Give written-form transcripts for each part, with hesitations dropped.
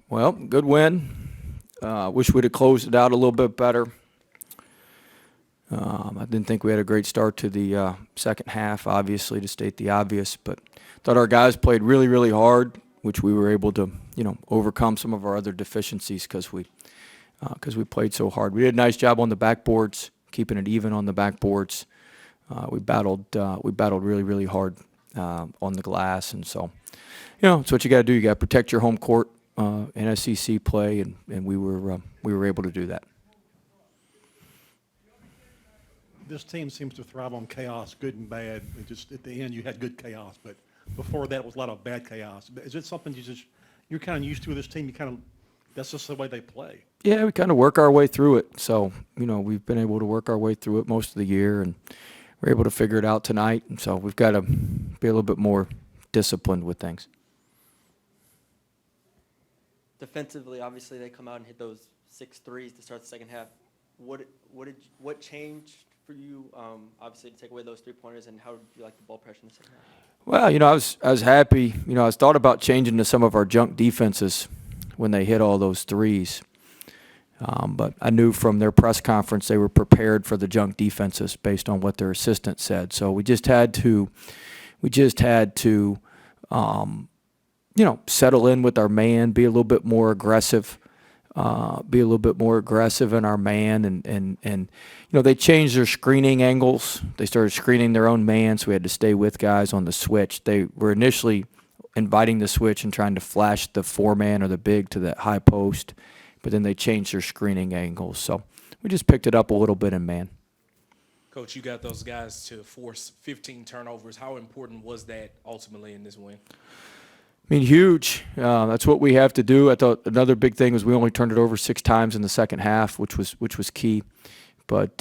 Well, good win. Wish we'd have closed it out a little bit better. I didn't think we had a great start to the second half, obviously, to state the obvious, but thought our guys played really, really hard, which we were able to, overcome some of our other deficiencies because we played so hard. We did a nice job on the backboards, keeping it even on the backboards. We battled really, really hard on the glass, and so, it's what you got to do. You got to protect your home court in SEC play, and we were able to do that. This team seems to thrive on chaos, good and bad. It just at the end you had good chaos, but before that it was a lot of bad chaos. Is it something you're kind of used to with this team? That's just the way they play. Yeah, we kind of work our way through it. So we've been able to work our way through it most of the year, and we're able to figure it out tonight. And so we've got to be a little bit more disciplined with things. Defensively, obviously, they come out and hit those 6 threes to start the second half. What changed for you, obviously, to take away those 3-pointers, and how did you like the ball pressure in the second half? Well, I was happy. I was thought about changing to some of our junk defenses when they hit all those threes. But I knew from their press conference they were prepared for the junk defenses based on what their assistant said. So we just had to settle in with our man, be a little bit more aggressive, in our man, and they changed their screening angles. They started screening their own man, so we had to stay with guys on the switch. They were initially inviting the switch and trying to flash the 4-man or the big to that high post, but then they changed their screening angles. So we just picked it up a little bit in man. Coach, you got those guys to force 15 turnovers. How important was that ultimately in this win? I mean, huge. That's what we have to do. I thought another big thing was we only turned it over 6 times in the second half, which was key. But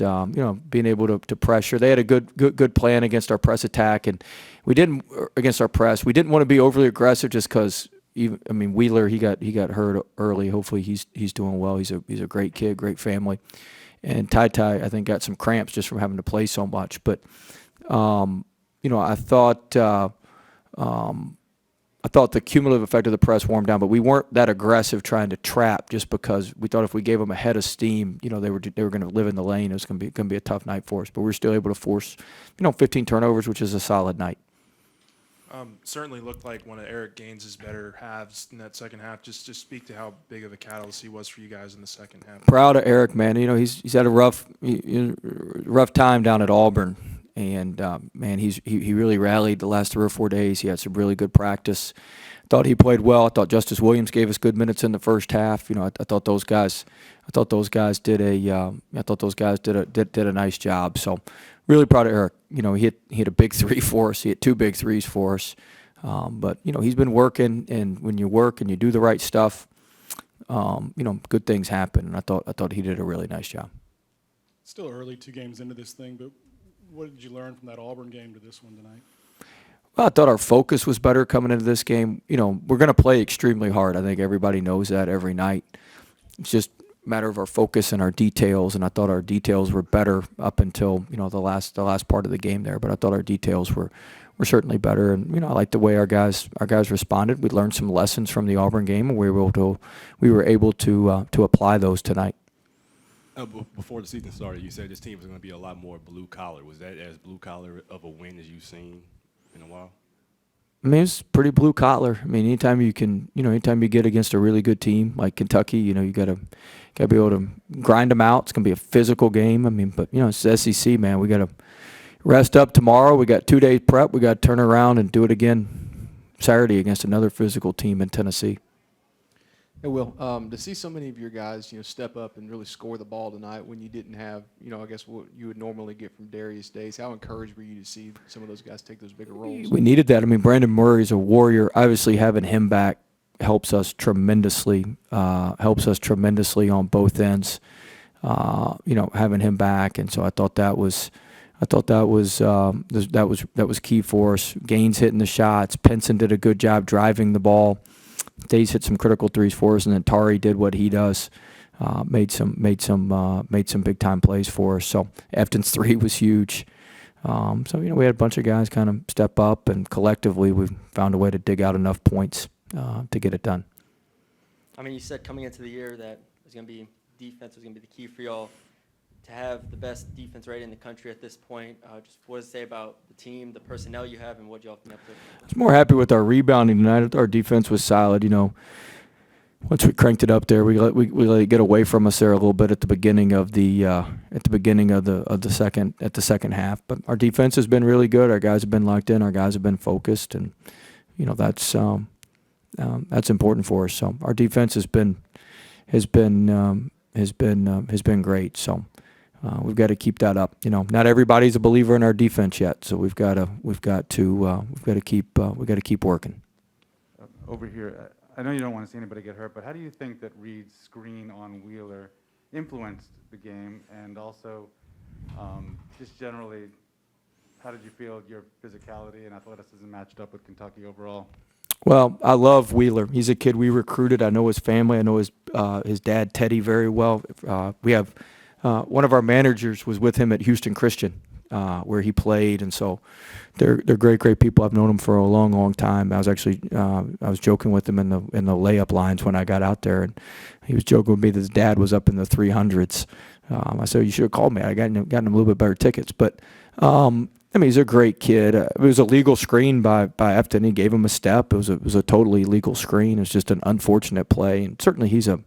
being able to pressure, they had a good plan against our press attack, and we didn't against our press. We didn't want to be overly aggressive just because. Wheeler, he got hurt early. Hopefully he's doing well. He's a great kid, great family, and Ty I think got some cramps just from having to play so much. But I thought the cumulative effect of the press warmed down, but we weren't that aggressive trying to trap just because we thought if we gave them a head of steam, they were going to live in the lane. It was going to be a tough night for us, but we were still able to force 15 turnovers, which is a solid night. Certainly looked like one of Eric Gaines' better halves in that second half. Just to speak to how big of a catalyst he was for you guys in the second half. Proud of Eric, man. He's had a rough time down at Auburn, and he really rallied the last 3 or 4 days. He had some really good practice. Thought he played well. I thought Justice Williams gave us good minutes in the first half. I thought those guys did a nice job. So really proud of Eric. He hit a big 3 for us. He hit 2 big 3s for us. But he's been working, and when you work and you do the right stuff, good things happen. And I thought he did a really nice job. Still early, 2 games into this thing, but what did you learn from that Auburn game to this one tonight? Well, I thought our focus was better coming into this game. We're going to play extremely hard. I think everybody knows that every night. It's just a matter of our focus and our details, and I thought our details were better up until the last part of the game there. But I thought our details were certainly better, and I like the way our guys responded. We learned some lessons from the Auburn game, and we were able to apply those tonight. Before the season started, you said this team was going to be a lot more blue collar. Was that as blue collar of a win as you've seen in a while? It's pretty blue collar. Anytime you get against a really good team like Kentucky, you gotta be able to grind them out. It's gonna be a physical game. But it's the SEC, man. We gotta rest up tomorrow. We got 2 days prep. We got to turn around and do it again Saturday against another physical team in Tennessee. Hey, Will, to see so many of your guys, step up and really score the ball tonight when you didn't have, I guess what you would normally get from Darius Days, how encouraged were you to see some of those guys take those bigger roles? We needed that. Brandon Murray's a warrior. Obviously, having him back helps us tremendously on both ends. Having him back, and so I thought that was key for us. Gaines hitting the shots. Pinson did a good job driving the ball. Days hit some critical 3s for us, and then Tari did what he does, made some big time plays for us. So Efton's 3 was huge. We had a bunch of guys kind of step up, and collectively we found a way to dig out enough points to get it done. I mean, you said coming into the year that it's going to be defense was going to be the key for y'all. To have the best defense rating in the country at this point, just what does it say about the team, the personnel you have, and what y'all have been up to? I was more happy with our rebounding tonight. Our defense was solid. Once we cranked it up there, we let it get away from us there a little bit at the beginning of the second half. But our defense has been really good. Our guys have been locked in. Our guys have been focused, and that's important for us. So our defense has been great. So we've got to keep that up. Not everybody's a believer in our defense yet, so we've got to keep working. Over here, I know you don't want to see anybody get hurt, but how do you think that Reed's screen on Wheeler influenced the game, and also just generally, how did you feel your physicality and athleticism matched up with Kentucky overall? Well, I love Wheeler. He's a kid we recruited. I know his family. I know his dad, Teddy, very well. We have one of our managers was with him at Houston Christian, where he played, and so they're great people. I've known them for a long time. I was actually I was joking with him in the layup lines when I got out there, and he was joking with me that his dad was up in the 300s. I said, you should have called me. I gotten him a little bit better tickets, but. He's a great kid. It was a legal screen by Efton. He gave him a step. It was a totally legal screen. It's just an unfortunate play, and certainly he's a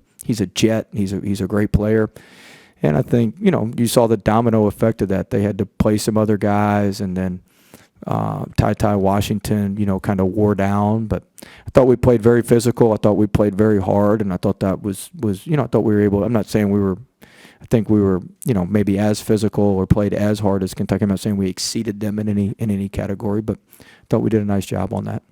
jet. He's a great player, and I think you saw the domino effect of that. They had to play some other guys, and then Ty Washington kind of wore down. But I thought we played very physical. I thought we played very hard, and I thought that was I thought we were able. I'm not saying we were. I think we were, maybe as physical or played as hard as Kentucky. I'm not saying we exceeded them in any category, but I thought we did a nice job on that.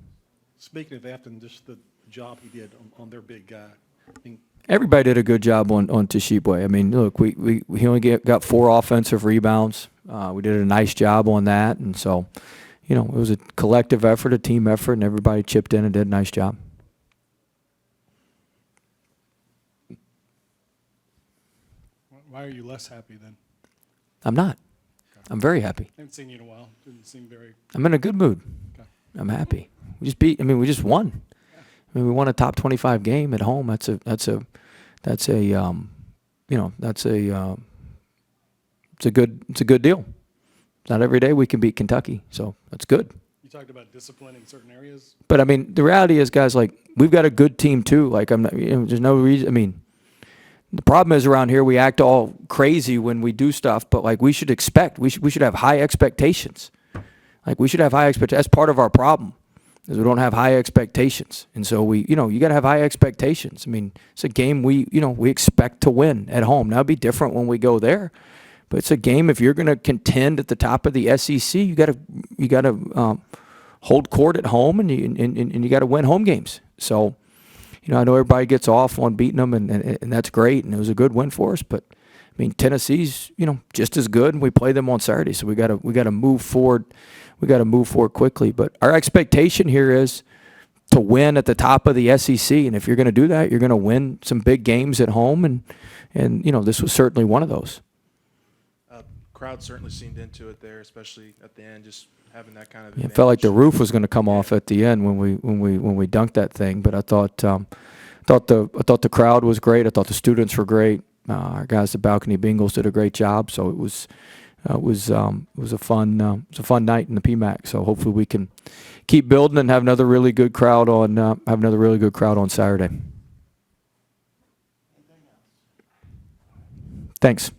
Speaking of Afton, just the job he did on their big guy. I mean, Everybody did a good job on Toshibwe. I mean, look, we only got 4 offensive rebounds. We did a nice job on that, and so, it was a collective effort, a team effort, and everybody chipped in and did a nice job. Why are you less happy then? I'm not. I'm very happy. I haven't seen you in a while. Didn't seem very. I'm in a good mood. Okay. I'm happy. We just won. We won a top 25 game at home. It's a good deal. Not every day we can beat Kentucky, so that's good. You talked about discipline in certain areas. But the reality is, guys, we've got a good team too. I'm not, there's no reason. The problem is around here we act all crazy when we do stuff, but we should have high expectations. We should have high expectations. That's part of our problem, is we don't have high expectations. And so you got to have high expectations. It's a game we expect to win at home. Now it'd be different when we go there, but it's a game. If you're going to contend at the top of the SEC, you got to hold court at home, and you got to win home games. So. I know everybody gets off on beating them, and that's great, and it was a good win for us. But Tennessee's just as good, and we play them on Saturday, so we got to move forward. We got to move forward quickly. But our expectation here is to win at the top of the SEC, and if you're going to do that, you're going to win some big games at home, and this was certainly one of those. Crowd certainly seemed into it there, especially at the end, just having that kind of. It felt like the roof was going to come off at the end when we dunked that thing. But I thought the crowd was great. I thought the students were great. Our guys, the balcony bingos, did a great job. So it was a fun night in the PMAC. So hopefully we can keep building and have another really good crowd on Saturday. Thanks.